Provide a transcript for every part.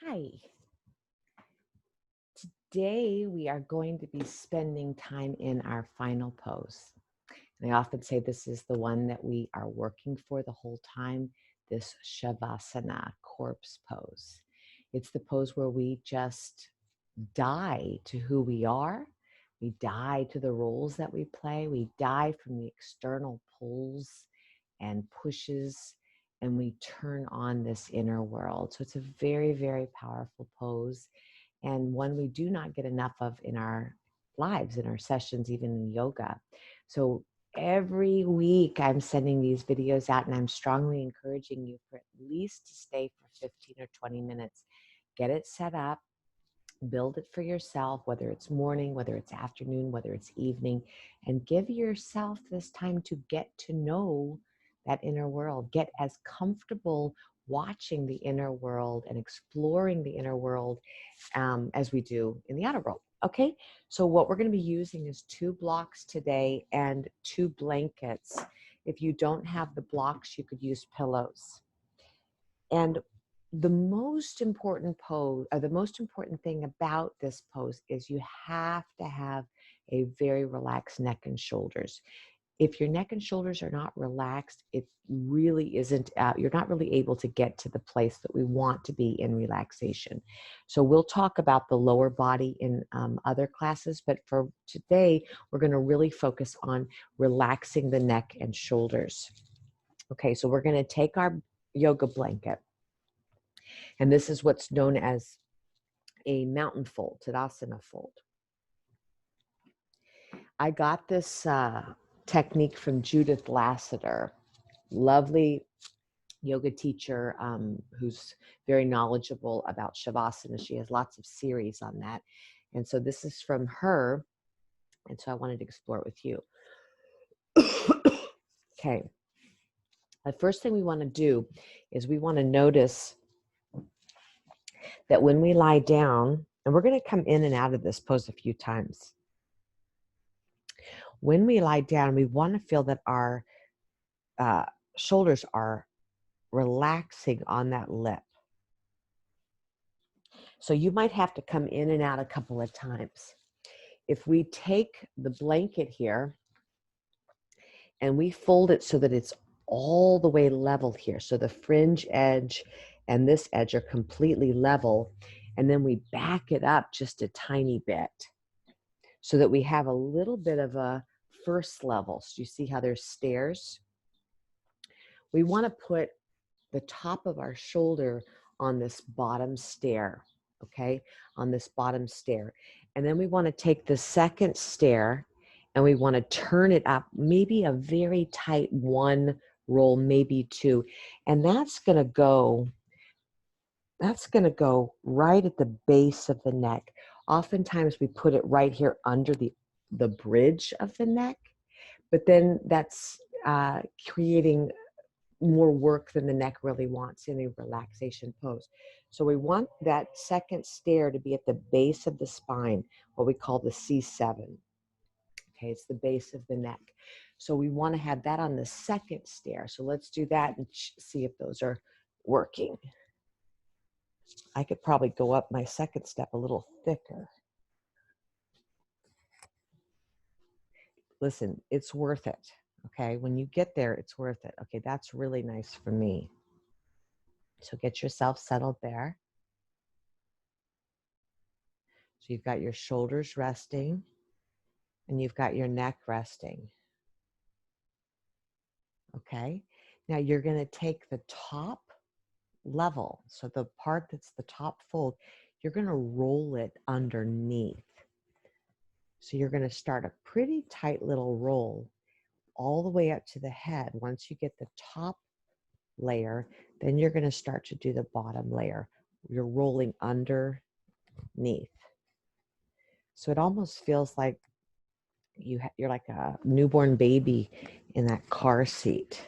Hi. Today we are going to be spending time in our final pose. And I often say this is the one that we are working for the whole time, this Savasana, corpse pose. It's the pose where we just die to who we are. We die to the roles that we play. We die from the external pulls and pushes, and we turn on this inner world. So it's a very, very powerful pose, and one we do not get enough of in our lives, in our sessions, even in yoga. So every week I'm sending these videos out, and I'm strongly encouraging you for at least to stay for 15 or 20 minutes. Get it set up, build it for yourself, whether it's morning, whether it's afternoon, whether it's evening, and give yourself this time to get to know that inner world. Get as comfortable watching the inner world and exploring the inner world as we do in the outer world. Okay, so what we're going to be using is 2 blocks today and 2 blankets. If you don't have the blocks, you could use pillows. And the most important pose, or the most important thing about this pose, is you have to have a very relaxed neck and shoulders. If your neck and shoulders are not relaxed, it really isn't, you're not really able to get to the place that we want to be in relaxation. So we'll talk about the lower body in other classes, but for today, we're going to really focus on relaxing the neck and shoulders. Okay, so we're going to take our yoga blanket, and this is what's known as a mountain fold, Tadasana fold. I got this technique from Judith Lassiter, lovely yoga teacher who's very knowledgeable about Shavasana. She has lots of series on that. And so this is from her. And so I wanted to explore it with you. Okay. The first thing we want to do is we want to notice that when we lie down, and we're going to come in and out of this pose a few times. When we lie down, we want to feel that our shoulders are relaxing on that lip. So you might have to come in and out a couple of times. If we take the blanket here and we fold it so that it's all the way level here, so the fringe edge and this edge are completely level, and then we back it up just a tiny bit so that we have a little bit of a first level. So you see how there's stairs? We want to put the top of our shoulder on this bottom stair, okay, on this bottom stair. And then we want to take the second stair and we want to turn it up, maybe a very tight 1 roll, maybe 2. And that's going to go right at the base of the neck. Oftentimes we put it right here under the bridge of the neck, but then that's creating more work than the neck really wants in a relaxation pose. So we want that second stair to be at the base of the spine, what we call the C7. Okay, it's the base of the neck. So we want to have that on the second stair. So let's do that and see if those are working. I could probably go up my second step a little thicker. Listen, it's worth it. Okay, when you get there, it's worth it. Okay, that's really nice for me. So get yourself settled there. So you've got your shoulders resting and you've got your neck resting. Okay, now you're going to take the top level, so the part that's the top fold, you're going to roll it underneath. So you're going to start a pretty tight little roll all the way up to the head. Once you get the top layer, then you're going to start to do the bottom layer. You're rolling underneath. So it almost feels like you're like a newborn baby in that car seat.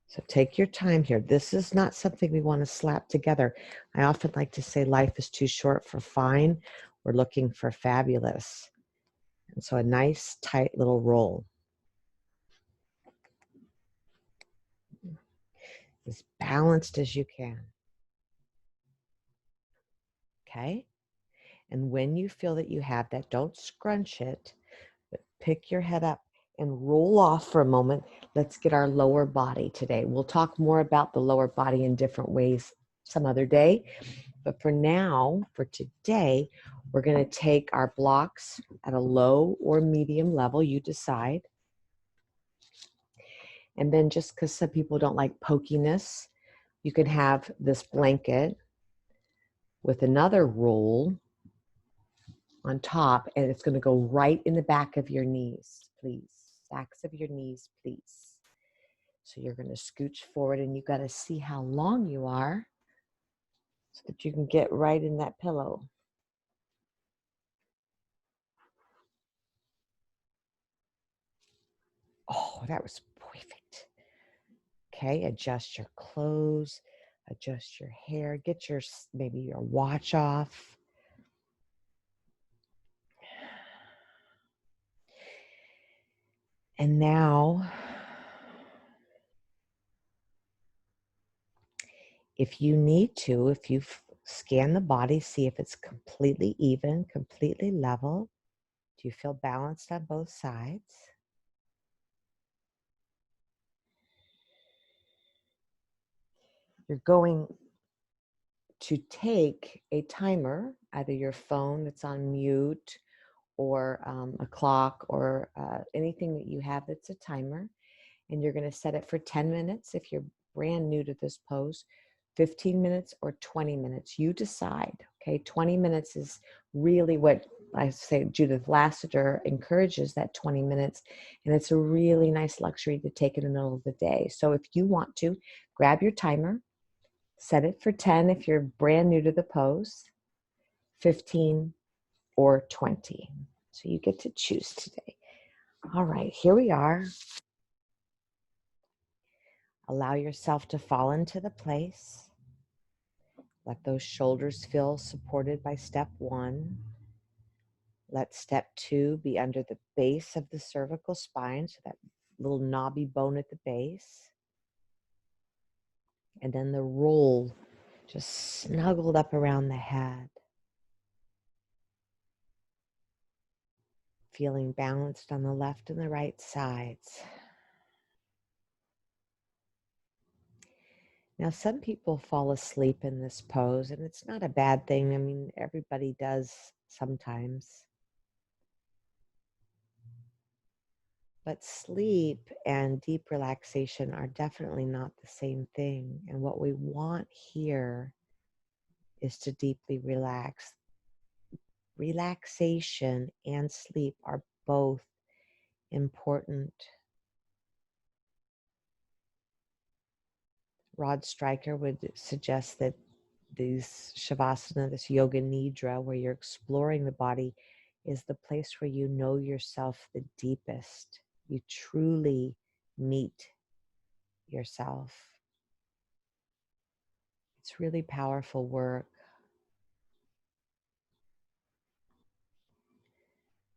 So take your time here. This is not something we want to slap together. I often like to say life is too short for fine. We're looking for fabulous. And so a nice tight little roll. as balanced as you can. Okay? And when you feel that you have that, don't scrunch it, but pick your head up and roll off for a moment. Let's get our lower body today. We'll talk more about the lower body in different ways some other day. But for now, for today, we're going to take our blocks at a low or medium level. You decide. And then just because some people don't like pokiness, you can have this blanket with another roll on top, and it's going to go right in the back of your knees, please. Backs of your knees, please. So you're going to scooch forward, and you've got to see how long you are so that you can get right in that pillow. Oh, that was perfect. Okay, adjust your clothes, adjust your hair, get your maybe your watch off. And now, if you need to, if you scan the body, see if it's completely even, completely level. Do you feel balanced on both sides? You're going to take a timer, either your phone that's on mute or a clock or anything that you have that's a timer, and you're going to set it for 10 minutes if you're brand new to this pose, 15 minutes or 20 minutes. You decide, okay? 20 minutes is really what I say Judith Lassiter encourages, that 20 minutes, and it's a really nice luxury to take in the middle of the day. So if you want to, grab your timer, set it for 10 if you're brand new to the pose, 15 or 20. So you get to choose today. All right, here we are. Allow yourself to fall into the place. Let those shoulders feel supported by step 1. Let step 2 be under the base of the cervical spine, so that little knobby bone at the base. And then the roll just snuggled up around the head. Feeling balanced on the left and the right sides. Now, some people fall asleep in this pose, and it's not a bad thing. I mean, everybody does sometimes. But sleep and deep relaxation are definitely not the same thing. And what we want here is to deeply relax. Relaxation and sleep are both important. Rod Stryker would suggest that these Savasana, this Yoga Nidra, where you're exploring the body, is the place where you know yourself the deepest. You truly meet yourself. It's really powerful work.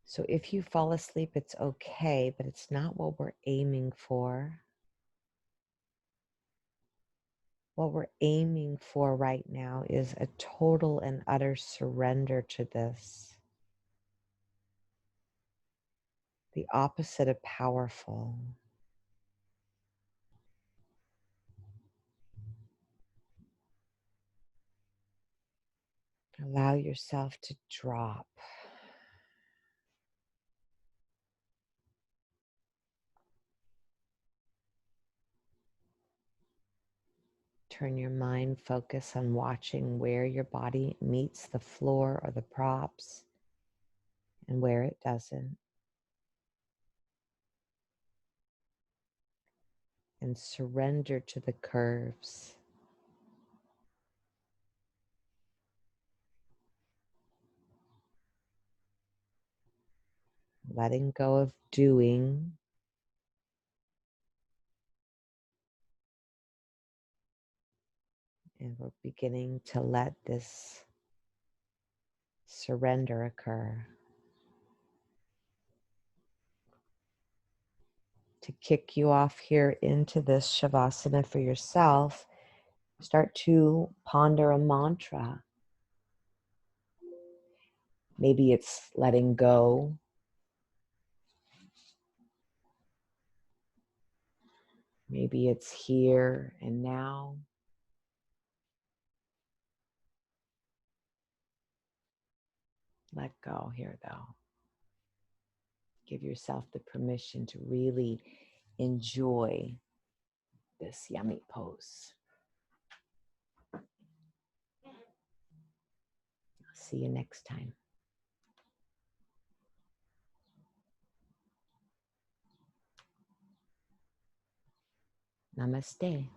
So if you fall asleep, it's okay, but it's not what we're aiming for. What we're aiming for right now is a total and utter surrender to this. The opposite of powerful. Allow yourself to drop. Turn your mind focus on watching where your body meets the floor or the props and where it doesn't. And surrender to the curves. Letting go of doing. And we're beginning to let this surrender occur. to kick you off here into this Shavasana for yourself, start to ponder a mantra. Maybe it's letting go. Maybe it's here and now. Let go here, though. Give yourself the permission to really enjoy this yummy pose. See you next time. Namaste.